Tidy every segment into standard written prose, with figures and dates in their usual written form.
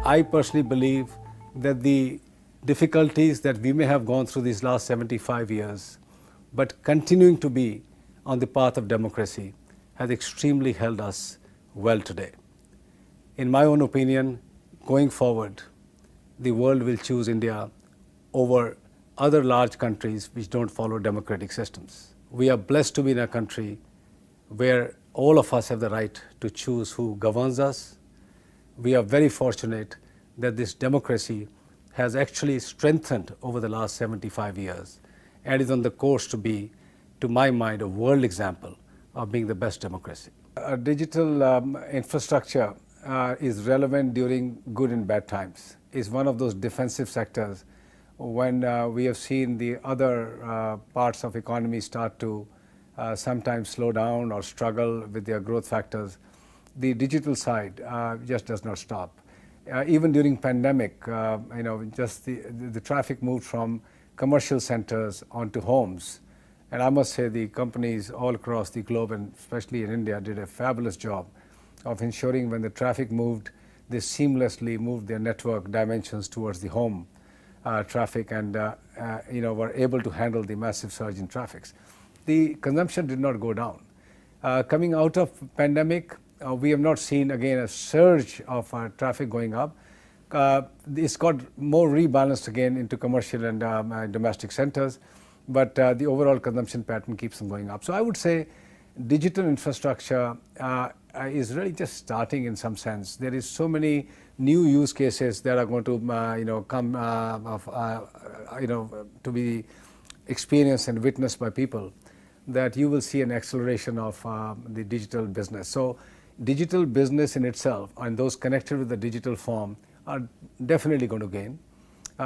I personally believe that the difficulties that we may have gone through these last 75 years, but continuing to be on the path of democracy, has extremely held us well today. In my own opinion, going forward, the world will choose India over other large countries which don't follow democratic systems. We are blessed to be in a country where all of us have the right to choose who governs us. We are very fortunate that this democracy has actually strengthened over the last 75 years and is on the course to be, to my mind, a world example of being the best democracy. A digital infrastructure is relevant during good and bad times. It's one of those defensive sectors when we have seen the other parts of economy start to sometimes slow down or struggle with their growth factors. The digital side just does not stop. Even during pandemic, just the traffic moved from commercial centers onto homes. And I must say the companies all across the globe, and especially in India, did a fabulous job of ensuring when the traffic moved, they seamlessly moved their network dimensions towards the home traffic and were able to handle the massive surge in traffic. The consumption did not go down. Coming out of pandemic, we have not seen again a surge of traffic going up. It's got more rebalanced again into commercial and domestic centers, but the overall consumption pattern keeps on going up. So I would say digital infrastructure is really just starting in some sense. There is so many new use cases that are going to come to be experienced and witnessed by people, that you will see an acceleration of the digital business. So digital business in itself and those connected with the digital form are definitely going to gain.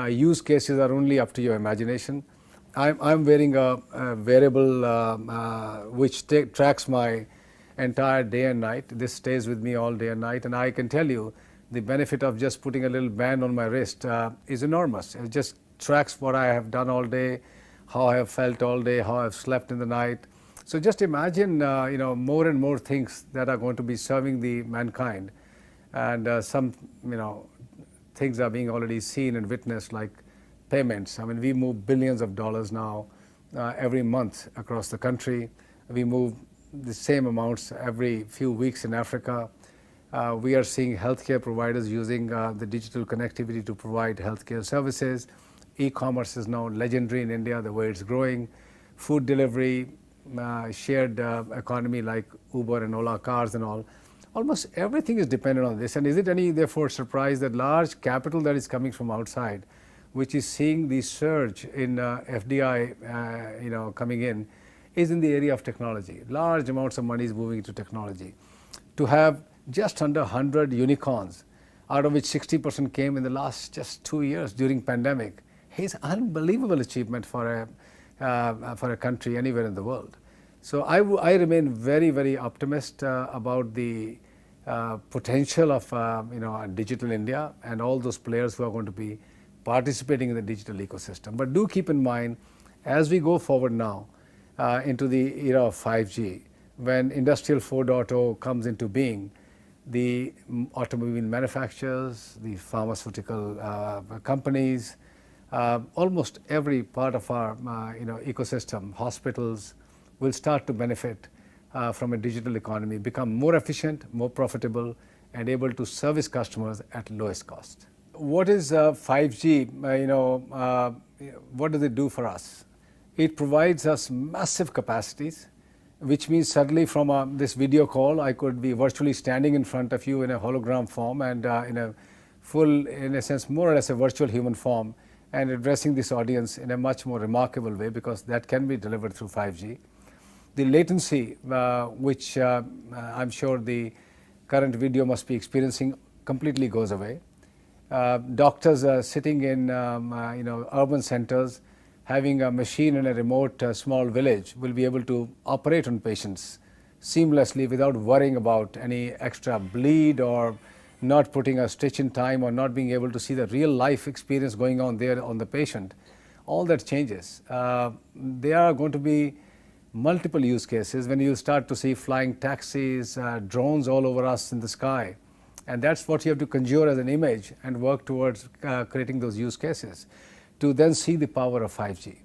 Use cases are only up to your imagination. I'm wearing a wearable which tracks my entire day and night. This stays with me all day and night, and I can tell you the benefit of just putting a little band on my wrist is enormous. It just tracks what I have done all day, how I have felt all day, how I've slept in the night. So just imagine, more and more things that are going to be serving the mankind, and some, things are being already seen and witnessed, like payments. I mean, we move billions of dollars now every month across the country. We move the same amounts every few weeks in Africa. We are seeing healthcare providers using the digital connectivity to provide healthcare services. E-commerce is now legendary in India, the way it's growing. Food delivery, shared economy like Uber and Ola cars and all. Almost everything is dependent on this. And is it any, therefore, surprise that large capital that is coming from outside, which is seeing the surge in FDI, coming in, is in the area of technology. Large amounts of money is moving into technology. To have just under 100 unicorns, out of which 60% came in the last just 2 years during pandemic, is unbelievable achievement for a country anywhere in the world. So I remain very, very optimistic about the potential of digital India and all those players who are going to be participating in the digital ecosystem. But do keep in mind, as we go forward now into the era of 5G, when Industrial 4.0 comes into being, the automobile manufacturers, the pharmaceutical companies, almost every part of our ecosystem, hospitals, will start to benefit from a digital economy, become more efficient, more profitable, and able to service customers at lowest cost. What is 5G? What does it do for us? It provides us massive capacities, which means suddenly from this video call, I could be virtually standing in front of you in a hologram form and in a full, in a sense, more or less a virtual human form, and addressing this audience in a much more remarkable way, because that can be delivered through 5G. The latency, which I'm sure the current video must be experiencing, completely goes away. Doctors are sitting in urban centers, having a machine in a remote small village, will be able to operate on patients seamlessly without worrying about any extra bleed or not putting a stitch in time or not being able to see the real life experience going on there on the patient. All that changes. There are going to be multiple use cases when you start to see flying taxis, drones all over us in the sky, And that's what you have to conjure as an image and work towards creating those use cases to then see the power of 5G.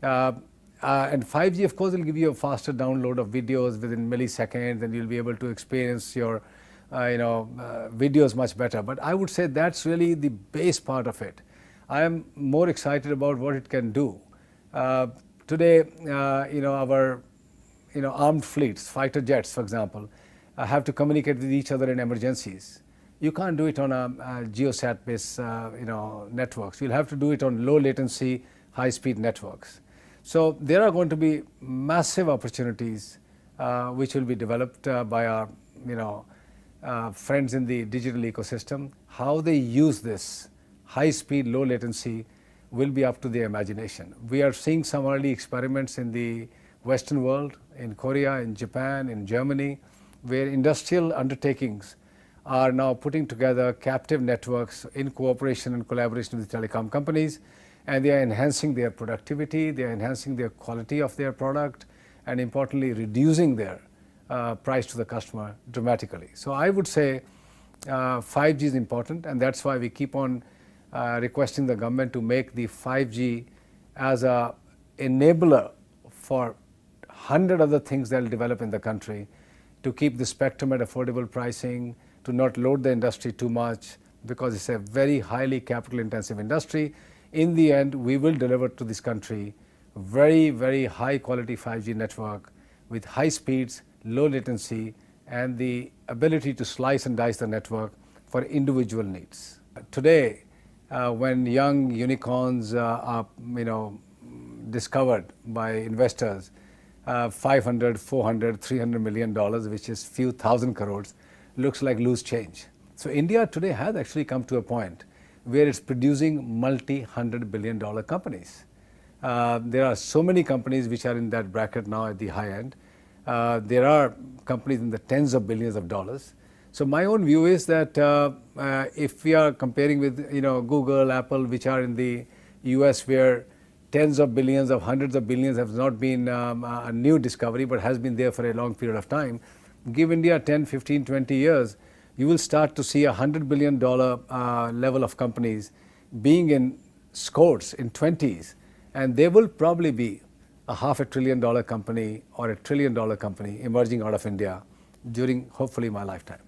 And 5G, of course, will give you a faster download of videos within milliseconds, and you'll be able to experience your videos much better. But I would say that's really the base part of it. I am more excited about what it can do. Today, our armed fleets, fighter jets, for example, have to communicate with each other in emergencies. You can't do it on a geosat-based networks. You'll have to do it on low latency, high-speed networks. So there are going to be massive opportunities which will be developed by our friends in the digital ecosystem. How they use this high-speed, low latency will be up to their imagination. We are seeing some early experiments in the Western world, in Korea, in Japan, in Germany, where industrial undertakings are now putting together captive networks in cooperation and collaboration with telecom companies, and they are enhancing their productivity, they are enhancing their quality of their product, and importantly reducing their price to the customer dramatically. So I would say 5G is important, and that's why we keep on requesting the government to make the 5G as a enabler for 100 other things that will develop in the country, to keep the spectrum at affordable pricing, to not load the industry too much, because it's a very highly capital intensive industry. In the end, we will deliver to this country very, very high quality 5G network with high speeds, low latency, and the ability to slice and dice the network for individual needs. Today, when young unicorns are discovered by investors, 500, 400, 300 million dollars, which is few thousand crores, looks like loose change. So India today has actually come to a point where it's producing multi-$100 billion companies. There are so many companies which are in that bracket now at the high end. There are companies in the tens of billions of dollars. So my own view is that if we are comparing with Google, Apple, which are in the US, where tens of billions of hundreds of billions have not been a new discovery but has been there for a long period of time, give India 10, 15, 20 years, you will start to see $100 billion level of companies being in scores, in 20s, and they will probably be a $500 billion company or $1 trillion company emerging out of India during hopefully my lifetime.